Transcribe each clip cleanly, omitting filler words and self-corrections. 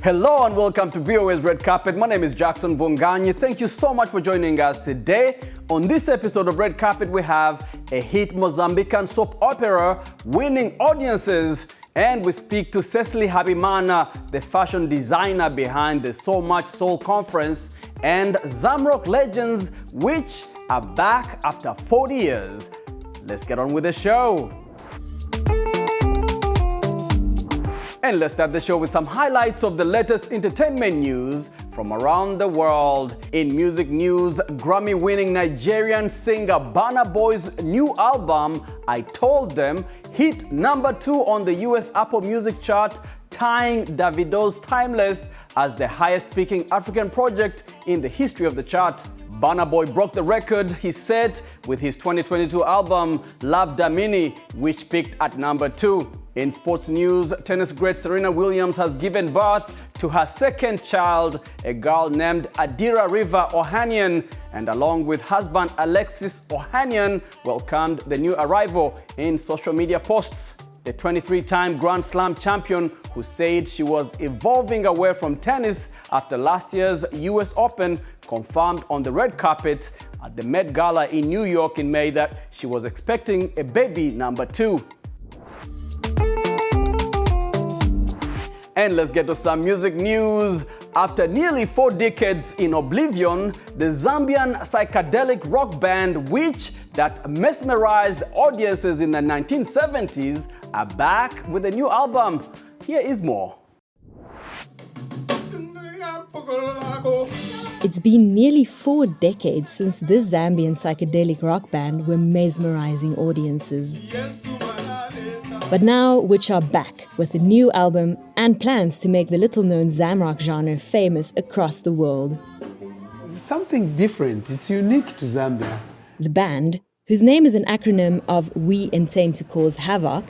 Hello and welcome to VOA's Red Carpet. My name is Jackson Vunganyi. Thank you so much for joining us today. On this episode of Red Carpet, we have a hit Mozambican soap opera winning audiences. And we speak to Cecily Habimana, the fashion designer behind the So Much Soul conference, and Zamrock legends, which are back after 40 years. Let's get on with the show. And let's start the show with some highlights of the latest entertainment news from around the world. In music news, Grammy-winning Nigerian singer Burna Boy's new album, I Told Them, hit number 2 on the US Apple Music chart, tying Davido's Timeless as the highest-peaking African project in the history of the chart. Burna Boy broke the record he set with his 2022 album, Love Damini, which peaked at number 2. In sports news, tennis great Serena Williams has given birth to her second child, a girl named Adira River Ohanian, and along with husband Alexis Ohanian, welcomed the new arrival in social media posts. The 23-time Grand Slam champion, who said she was evolving away from tennis after last year's US Open, confirmed on the red carpet at the Met Gala in New York in May that she was expecting a baby number 2. And let's get to some music news. After nearly 4 decades in oblivion, the Zambian psychedelic rock band that mesmerized audiences in the 1970s are back with a new album. Here is more. It's been nearly 4 decades since this Zambian psychedelic rock band were mesmerizing audiences. But now, which are back with a new album and plans to make the little-known Zamrock genre famous across the world. It's something different. It's unique to Zambia. The band, whose name is an acronym of We Intend to Cause Havoc,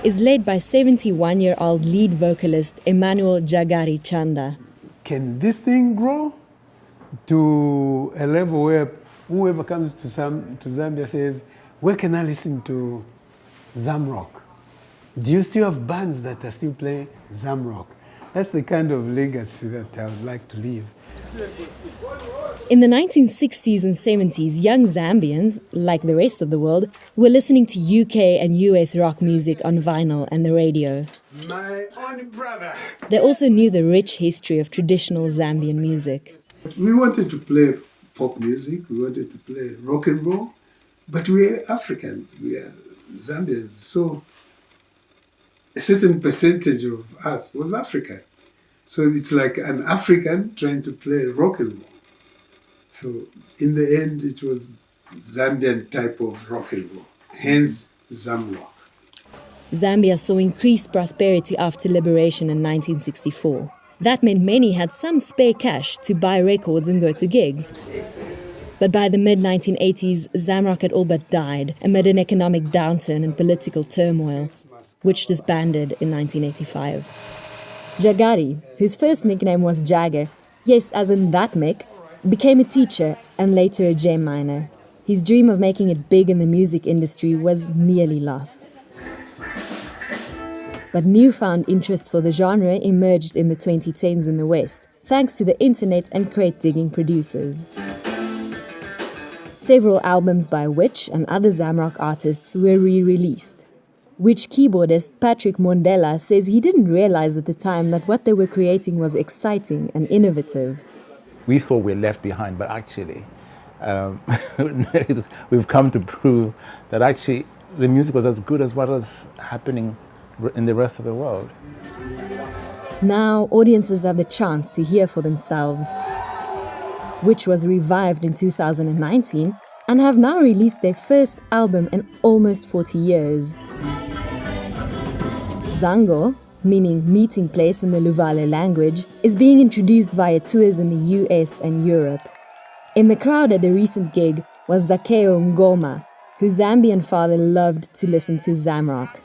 is led by 71-year-old lead vocalist Emmanuel Jagari Chanda. Can this thing grow to a level where whoever comes to Zambia says, where can I listen to Zamrock? Do you still have bands that are still playing Zamrock? That's the kind of legacy that I would like to leave. In the 1960s and 70s, young Zambians, like the rest of the world, were listening to UK and US rock music on vinyl and the radio. My only brother. They also knew the rich history of traditional Zambian music. We wanted to play pop music, we wanted to play rock and roll, but we are Africans, we are Zambians, so a certain percentage of us was African. So it's like an African trying to play rock and roll. So in the end, it was Zambian type of rock and roll, hence Zamrock. Zambia saw increased prosperity after liberation in 1964. That meant many had some spare cash to buy records and go to gigs. But by the mid-1980s, Zamrock had all but died amid an economic downturn and political turmoil, which disbanded in 1985. Jagari, whose first nickname was Jagger, yes, as in that Mick, became a teacher and later a gem miner. His dream of making it big in the music industry was nearly lost. But newfound interest for the genre emerged in the 2010s in the West, thanks to the internet and crate-digging producers. Several albums by Witch and other Zamrock artists were re-released. Witch keyboardist Patrick Mondela says he didn't realize at the time that what they were creating was exciting and innovative. We thought we were left behind, but actually, we've come to prove that actually the music was as good as what was happening in the rest of the world. Now, audiences have the chance to hear for themselves. Which was revived in 2019 and have now released their first album in almost 40 years. Zango, meaning meeting place in the Luvale language, is being introduced via tours in the US and Europe. In the crowd at the recent gig was Zakeo Ngoma, whose Zambian father loved to listen to Zamrock.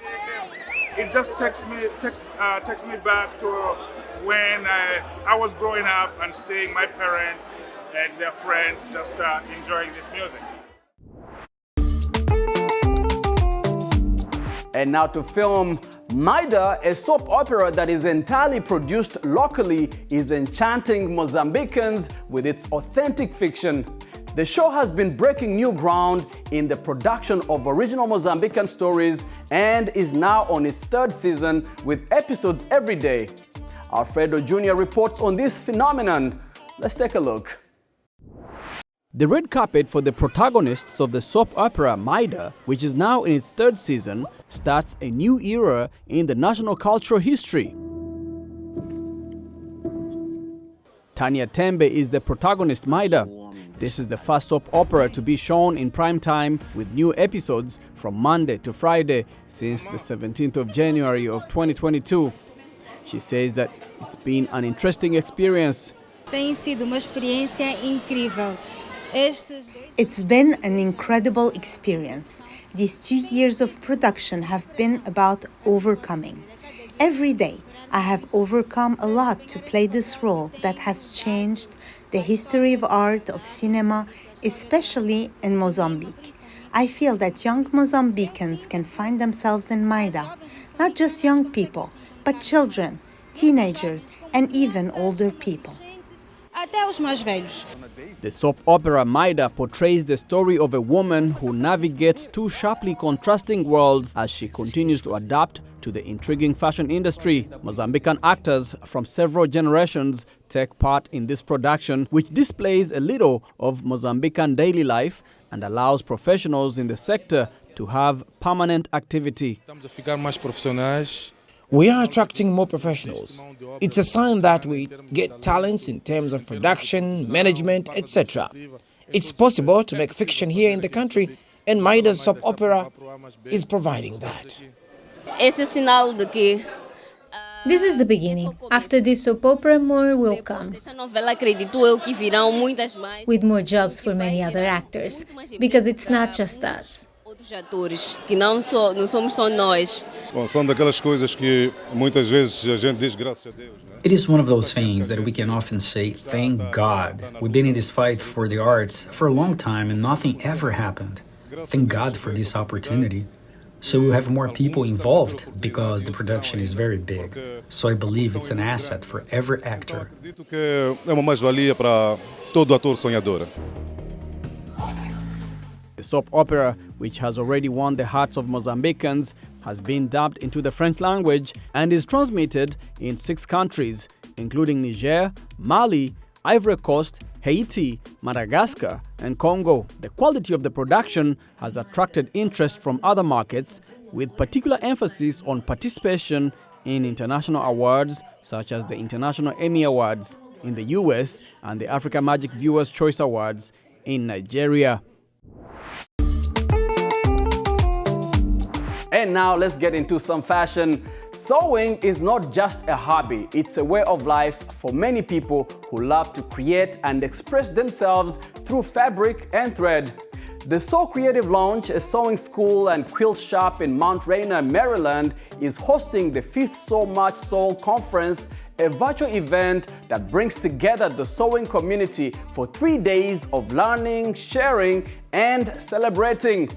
It just takes me back to when I was growing up and seeing my parents and their friends just enjoying this music. And now to film Maida, a soap opera that is entirely produced locally, is enchanting Mozambicans with its authentic fiction. The show has been breaking new ground in the production of original Mozambican stories and is now on its third season with episodes every day. Alfredo Jr. reports on this phenomenon. Let's take a look. The red carpet for the protagonists of the soap opera Maida, which is now in its third season, starts a new era in the national cultural history. Tanya Tembe is the protagonist Maida. This is the first soap opera to be shown in prime time with new episodes from Monday to Friday since the 17th of January of 2022. She says that it's been an interesting experience. Tem sido uma experiência incrível. It's been an incredible experience. These 2 years of production have been about overcoming. Every day, I have overcome a lot to play this role that has changed the history of art, of cinema, especially in Mozambique. I feel that young Mozambicans can find themselves in Maida, not just young people, but children, teenagers, and even older people. Até os mais velhos. The soap opera Maida portrays the story of a woman who navigates two sharply contrasting worlds as she continues to adapt to the intriguing fashion industry. Mozambican actors from several generations take part in this production, which displays a little of Mozambican daily life and allows professionals in the sector to have permanent activity. Estamos a ficar mais profissionais. We are attracting more professionals. It's a sign that we get talents in terms of production, management, etc. It's possible to make fiction here in the country, and Maida's soap opera is providing that. Esse é o sinal de que This is the beginning. After this soap opera, more will come, essa novela acredito eu que virão muitas mais with more jobs for many other actors, because it's not just us. outros atores que não somos só nós. Bom, são daquelas coisas que muitas vezes a gente diz graças a Deus, né? It is one of those things that we can often say, thank God. We've been in this fight for the arts for a long time and nothing ever happened. Thank God for this opportunity. So we'll have more people involved because the production is very big. So I believe it's an asset for every actor. Acredito que é uma mais-valia para todo ator sonhador. The soap opera, which has already won the hearts of Mozambicans, has been dubbed into the French language and is transmitted in 6 countries, including Niger, Mali, Ivory Coast, Haiti, Madagascar, and Congo. The quality of the production has attracted interest from other markets, with particular emphasis on participation in international awards such as the International Emmy Awards in the US and the Africa Magic Viewers' Choice Awards in Nigeria. And now let's get into some fashion. Sewing is not just a hobby, it's a way of life for many people who love to create and express themselves through fabric and thread. The Sew Creative Lounge, a sewing school and quilt shop in Mount Rainier, Maryland, is hosting the 5th So Much Soul Conference, a virtual event that brings together the sewing community for 3 days of learning, sharing, and celebrating.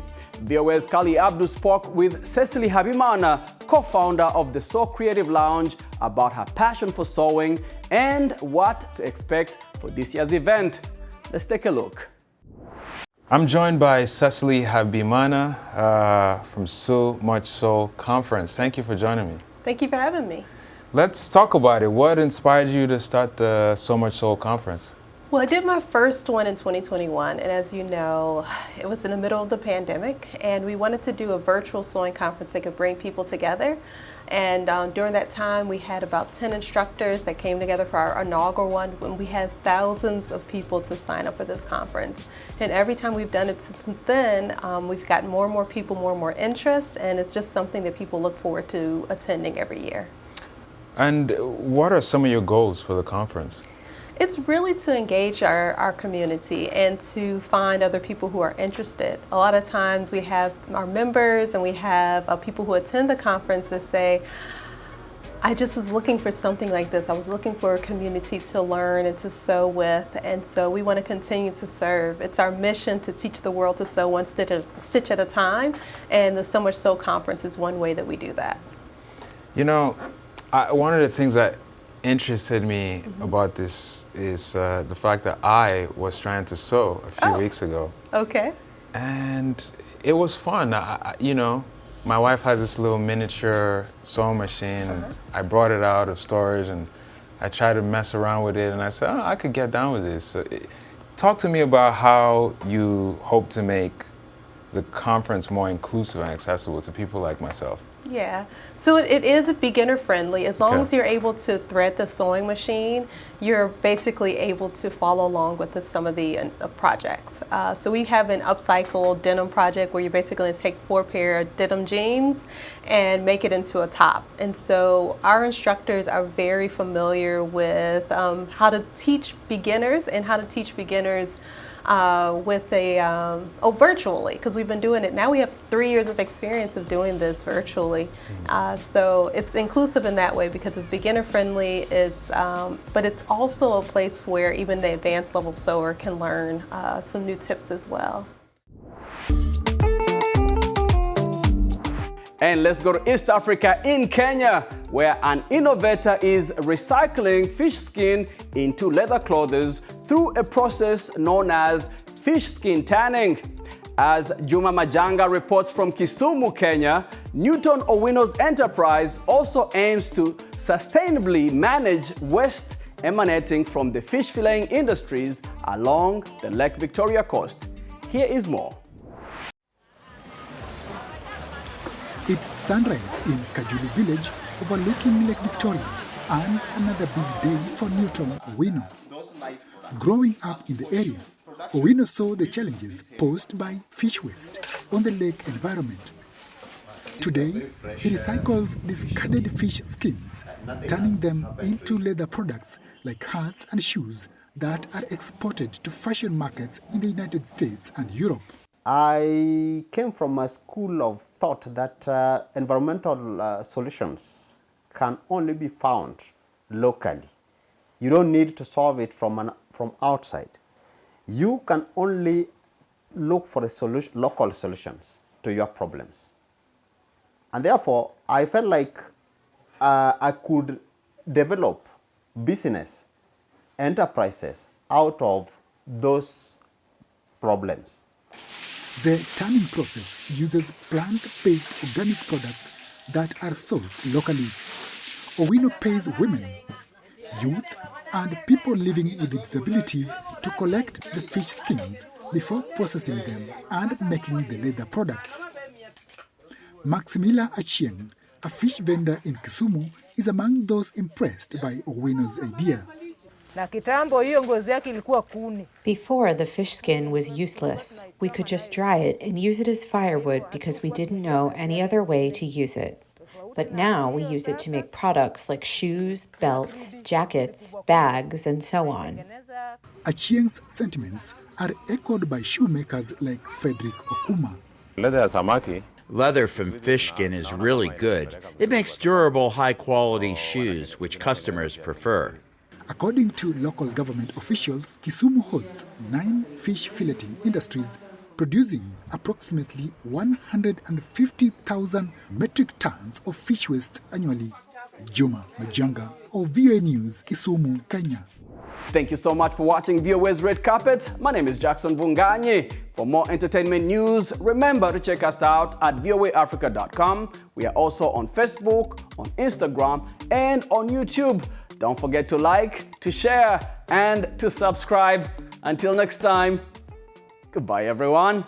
VOA's Kali Abdu spoke with Cecily Habimana, co-founder of the Sew Creative Lounge, about her passion for sewing and what to expect for this year's event. Let's take a look. I'm joined by Cecily Habimana from So Much Soul Conference. Thank you for joining me. Thank you for having me. Let's talk about it. What inspired you to start the So Much Soul Conference? Well, I did my first one in 2021, and as you know, it was in the middle of the pandemic, and we wanted to do a virtual sewing conference that could bring people together. And during that time, we had about 10 instructors that came together for our inaugural one, when we had thousands of people to sign up for this conference. And every time we've done it since then, we've gotten more and more people, more and more interest, and it's just something that people look forward to attending every year. And what are some of your goals for the conference? It's really to engage our community and to find other people who are interested. A lot of times we have our members and we have people who attend the conference that say, I just was looking for something like this. I was looking for a community to learn and to sew with, and so we want to continue to serve. It's our mission to teach the world to sew one stitch at a time, and the So Much Sew Conference is one way that we do that. You know, one of the things that interested me about this is the fact that I was trying to sew a few weeks ago. Okay. And it was fun. You know, my wife has this little miniature sewing machine. I brought it out of storage and I tried to mess around with it, and I said, I could get down with this. So talk to me about how you hope to make the conference more inclusive and accessible to people like myself. Yeah, so it is beginner friendly. As long as you're able to thread the sewing machine, you're basically able to follow along with some of the projects. So we have an upcycle denim project where you're basically going to take 4 pair of denim jeans and make it into a top. And so our instructors are very familiar with how to teach beginners and how to teach beginners with virtually, because we've been doing it. Now we have 3 years of experience of doing this virtually. So it's inclusive in that way because it's beginner friendly, but it's also a place where even the advanced level sewer can learn some new tips as well. And let's go to East Africa in Kenya, where an innovator is recycling fish skin into leather clothes through a process known as fish skin tanning. As Juma Majanga reports from Kisumu, Kenya, Newton Owino's enterprise also aims to sustainably manage waste emanating from the fish filleting industries along the Lake Victoria coast. Here is more. It's sunrise in Kajulu village overlooking Lake Victoria, and another busy day for Newton Owino. Growing up in the area, Owino saw the challenges posed by fish waste on the lake environment. Today, he recycles discarded fish skins, turning them into leather products like hats and shoes that are exported to fashion markets in the United States and Europe. I came from a school of thought that environmental solutions can only be found locally. You don't need to solve it from outside. You can only look for local solutions to your problems. And therefore, I felt like I could develop business, enterprises out of those problems. The tanning process uses plant-based organic products that are sourced locally. Owino pays women, youth, and people living with disabilities to collect the fish skins before processing them and making the leather products. Maximila Achieng, a fish vendor in Kisumu, is among those impressed by Owino's idea. Before, the fish skin was useless. We could just dry it and use it as firewood because we didn't know any other way to use it. But now we use it to make products like shoes, belts, jackets, bags, and so on. Achieng's sentiments are echoed by shoemakers like Frederick Okuma. Leather from fish skin is really good. It makes durable, high-quality shoes, which customers prefer. According to local government officials, Kisumu hosts 9 fish filleting industries, producing approximately 150,000 metric tons of fish waste annually. Juma Majanga of VOA News, Kisumu, Kenya. Thank you so much for watching VOA's Red Carpet. My name is Jackson Vunganyi. For more entertainment news, remember to check us out at voaafrica.com. We are also on Facebook, on Instagram, and on YouTube. Don't forget to like, to share, and to subscribe. Until next time, goodbye everyone.